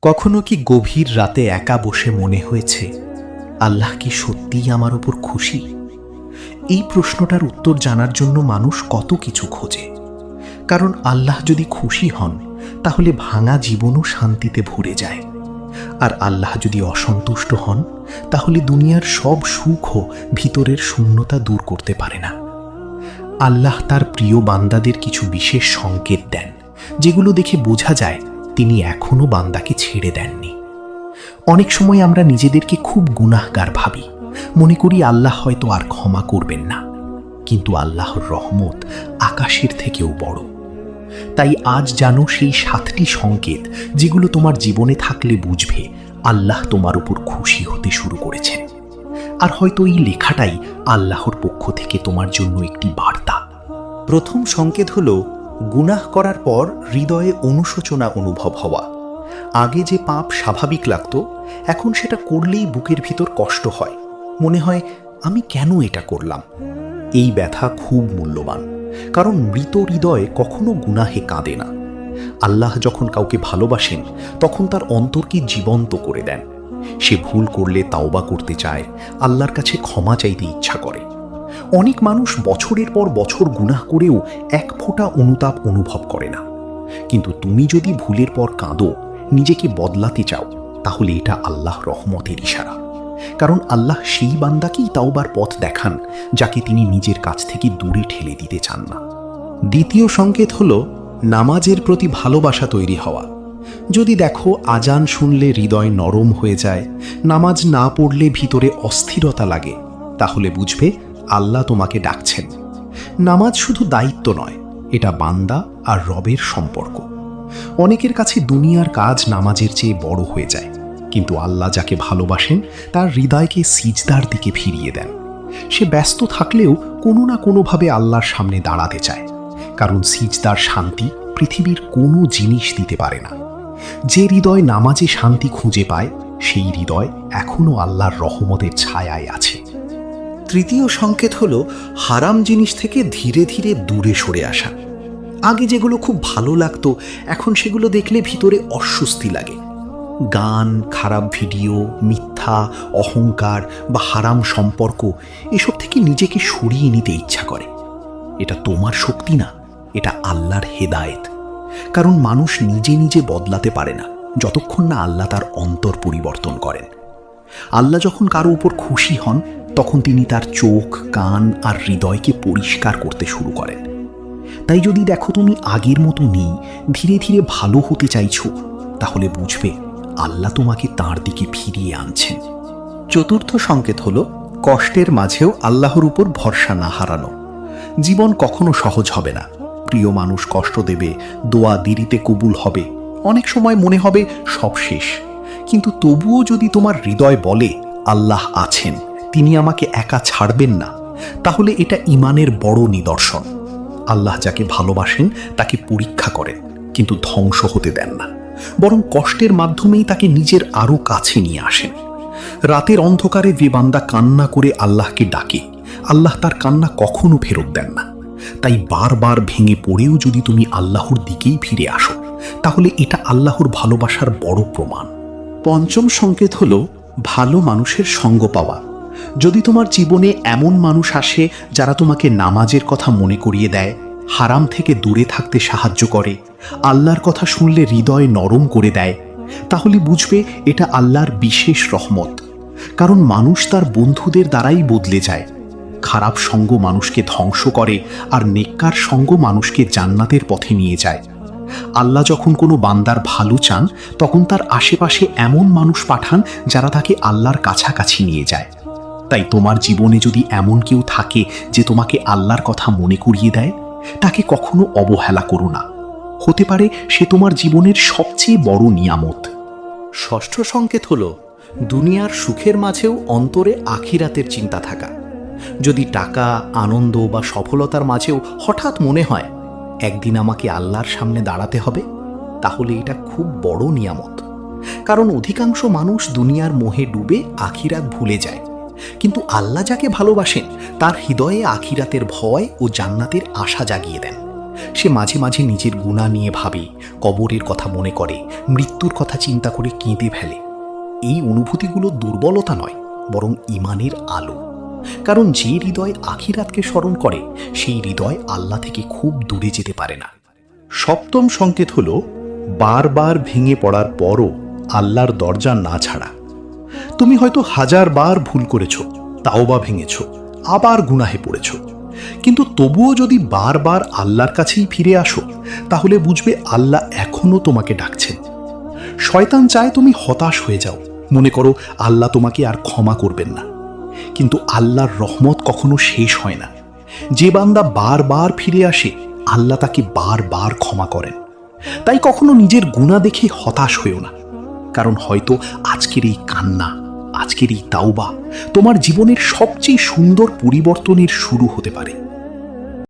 কখনো কি গভীর রাতে একা বসে মনে হয়েছে, আল্লাহ কি সত্যিই আমার উপর খুশি? এই প্রশ্নটার উত্তর জানার জন্য মানুষ কত কিছু খোঁজে। কারণ আল্লাহ যদি খুশি হন, তাহলে ভাঙা জীবনও শান্তিতে ভরে যায়। আর আল্লাহ যদি অসন্তুষ্ট হন, তাহলে দুনিয়ার সব সুখও ভিতরের শূন্যতা দূর করতে পারে না। আল্লাহ তার প্রিয় বান্দাদের কিছু বিশেষ সংকেত দেন, যেগুলো দেখে বোঝা যায় তিনি এখনো বান্দাকে ছেড়ে দেননি। অনেক সময় আমরা নিজেদেরকে খুব গুনাহগার ভাবি, মনে করি আল্লাহ হয়তো আর ক্ষমা করবেন না। কিন্তু আল্লাহর রহমত আকাশের থেকেও বড়। তাই আজ জানো সেই 7টি সংকেত, যেগুলো তোমার জীবনে থাকলে বুঝবে আল্লাহ তোমার উপর খুশি হতে শুরু করেছেন। আর হয়তো এই লেখাটাই আল্লাহর পক্ষ থেকে তোমার জন্য একটি বার্তা। প্রথম সংকেত হল গুনাহ করার পর হৃদয়ে অনুশোচনা অনুভব হওয়া। আগে যে পাপ স্বাভাবিক লাগতো, এখন সেটা করলেই বুকের ভিতর কষ্ট হয়, মনে হয় আমি কেন এটা করলাম। এই ব্যথা খুব মূল্যবান, কারণ মৃত হৃদয় কখনো গুনাহে কাঁদে না। আল্লাহ যখন কাউকে ভালোবাসেন, তখন তার অন্তরকে জীবন্ত করে দেন। সে ভুল করলে তাওবা করতে চায়, আল্লাহর কাছে ক্ষমা চাইতে ইচ্ছা করে। অনেক মানুষ বছরের পর বছর গুনাহ করেও এক ফোঁটা অনুতাপ অনুভব করে না। কিন্তু তুমি যদি ভুলের পর কাঁদো, নিজেকে বদলাতে চাও, তাহলে এটা আল্লাহ রহমতের ইশারা। কারণ আল্লাহ সেই বান্দাকেই তাওবার পথ দেখান, যাকে তিনি নিজের কাছ থেকে দূরে ঠেলে দিতে চান না। দ্বিতীয় সংকেত হল নামাজের প্রতি ভালোবাসা তৈরি হওয়া। যদি দেখো আজান শুনলে হৃদয় নরম হয়ে যায়, নামাজ না পড়লে ভিতরে অস্থিরতা লাগে, তাহলে বুঝবে আল্লাহ তোমাকে ডাকছেন। নামাজ শুধু দায়িত্ব নয়, এটা বান্দা আর রবের সম্পর্ক। অনেকের কাছে দুনিয়ার কাজ নামাজের চেয়ে বড় হয়ে যায়, কিন্তু আল্লাহ যাকে ভালোবাসেন তার হৃদয়কে সিজদার দিকে ফিরিয়ে দেন। সে ব্যস্ত থাকলেও কোনো না কোনোভাবে আল্লাহর সামনে দাঁড়াতে চায়, কারণ সিজদার শান্তি পৃথিবীর কোনো জিনিস দিতে পারে না। যে হৃদয় নামাজে শান্তি খুঁজে পায়, সেই হৃদয় এখনো আল্লাহর রহমতের ছায়ায় আছে। তৃতীয় সংকেত হল হারাম জিনিস থেকে ধীরে ধীরে দূরে সরে আসা। আগে যেগুলো খুব ভালো লাগতো, এখন সেগুলো দেখলে ভিতরে অস্বস্তি লাগে। গান, খারাপ ভিডিও, মিথ্যা, অহংকার বা হারাম সম্পর্ক, এসব থেকে নিজেকে সরিয়ে নিতে ইচ্ছা করে। এটা তোমার শক্তি না, এটা আল্লাহর হেদায়েত। কারণ মানুষ নিজে নিজে বদলাতে পারে না, যতক্ষণ না আল্লাহ তার অন্তর পরিবর্তন করেন। আল্লাহ যখন কারো উপর খুশি হন, তখন তিনি তার চোখ, কান আর হৃদয়কে পরিষ্কার করতে শুরু করেন। তাই যদি দেখো তুমি আগের মতো নেই, ধীরে ধীরে ভালো হতে চাইছো, তাহলে বুঝবে আল্লাহ তোমাকে তাঁর দিকে ফিরিয়ে আনছেন। চতুর্থ সংকেত হল কষ্টের মাঝেও আল্লাহর উপর ভরসা না হারানো। জীবন কখনো সহজ হবে না, প্রিয় মানুষ কষ্ট দেবে, দোয়া দেরিতে কবুল হবে, অনেক সময় মনে হবে সব শেষ। কিন্তু তবুও যদি তোমার হৃদয় বলে আল্লাহ আছেন, তিনি আমাকে একা ছাড়বেন না, তাহলে এটা ঈমানের বড় নিদর্শন। আল্লাহ যাকে ভালোবাসেন তাকে পরীক্ষা করেন, কিন্তু ধ্বংস হতে দেন না, বরং কষ্টের মাধ্যমেই তাকে নিজের আরো কাছে নিয়ে আসেন। রাতের অন্ধকারে যে বান্দা কান্না করে আল্লাহকে ডাকে, আল্লাহ তার কান্না কখনো ফেরত দেন না। তাই বারবার ভেঙে পড়েও যদি তুমি আল্লাহর দিকেই ফিরে আসো, তাহলে এটা আল্লাহর ভালোবাসার বড় প্রমাণ। পঞ্চম সংকেত হল ভালো মানুষের সঙ্গ পাওয়া। যদি তোমার জীবনে এমন মানুষ আসে যারা তোমাকে নামাজের কথা মনে করিয়ে দেয়, হারাম থেকে দূরে থাকতে সাহায্য করে, আল্লাহর কথা শুনলে হৃদয় নরম করে দেয়, তাহলে বুঝবে এটা আল্লাহর বিশেষ রহমত। কারণ মানুষ তার বন্ধুদের দ্বারাই বদলে যায়। খারাপ সঙ্গ মানুষকে ধ্বংস করে, আর নেককার সঙ্গ মানুষকে জান্নাতের পথে নিয়ে যায়। আল্লাহ যখন কোনো বান্দার ভালো চান, তখন তার আশেপাশে এমন মানুষ পাঠান যারা তাকে আল্লাহর কাছাকাছি নিয়ে যায়। তাই তোমার জীবনে যদি এমন কেউ থাকে যে তোমাকে আল্লাহর কথা মনে করিয়ে দেয়, তাকে কখনো অবহেলা করো না। হতে পারে সে তোমার জীবনের সবচেয়ে বড় নিয়ামত। ষষ্ঠ সংকেত হল দুনিয়ার সুখের মাঝেও অন্তরে আখিরাতের চিন্তা থাকা। যদি টাকা, আনন্দ বা সফলতার মাঝেও হঠাৎ মনে হয় একদিন আমাকে আল্লাহর সামনে দাঁড়াতে হবে, তাহলে এটা খুব বড় নিয়ামত। কারণ অধিকাংশ মানুষ দুনিয়ার মোহে ডুবে আখিরাত ভুলে যায়, কিন্তু আল্লাহ যাকে ভালোবাসেন তার হৃদয়ে আখিরাতের ভয় ও জান্নাতের আশা জাগিয়ে দেন। সে মাঝে মাঝে নিজের গুনাহ নিয়ে ভাবে, কবরের কথা মনে করে, মৃত্যুর কথা চিন্তা করে কেঁদে ফেলে। এই অনুভূতিগুলো দুর্বলতা নয়, বরং ঈমানের আলো। কারণ যে হৃদয় আখিরাতকে স্মরণ করে, সেই হৃদয় আল্লাহ থেকে খুব দূরে যেতে পারে না। সপ্তম সংকেত হল বারবার ভেঙে পড়ার পরও আল্লাহর দরজা না ছাড়া। তুমি হয়তো 1000 বার ভুল করেছ, তাওবা ভেঙেছ, আবার গুনাহে পড়েছ, কিন্তু তবুও যদি বারবার আল্লাহর কাছেই ফিরে আসো, তাহলে বুঝবে আল্লাহ এখনো তোমাকে ডাকছেন। শয়তান চায় তুমি হতাশ হয়ে যাও, মনে করো আল্লাহ তোমাকে আর ক্ষমা করবেন না। কিন্তু আল্লাহর রহমত কখনো শেষ হয় না। যে বান্দা বারবার ফিরে আসে, আল্লাহ তাকে বারবার ক্ষমা করেন। তাই কখনো নিজের গুনাহ দেখে হতাশ হয়েও না, কারণ হয়তো আজকের এই কান্না, আজকের এই তাওবা তোমার জীবনের সবচেয়ে সুন্দর পরিবর্তনের শুরু হতে পারে।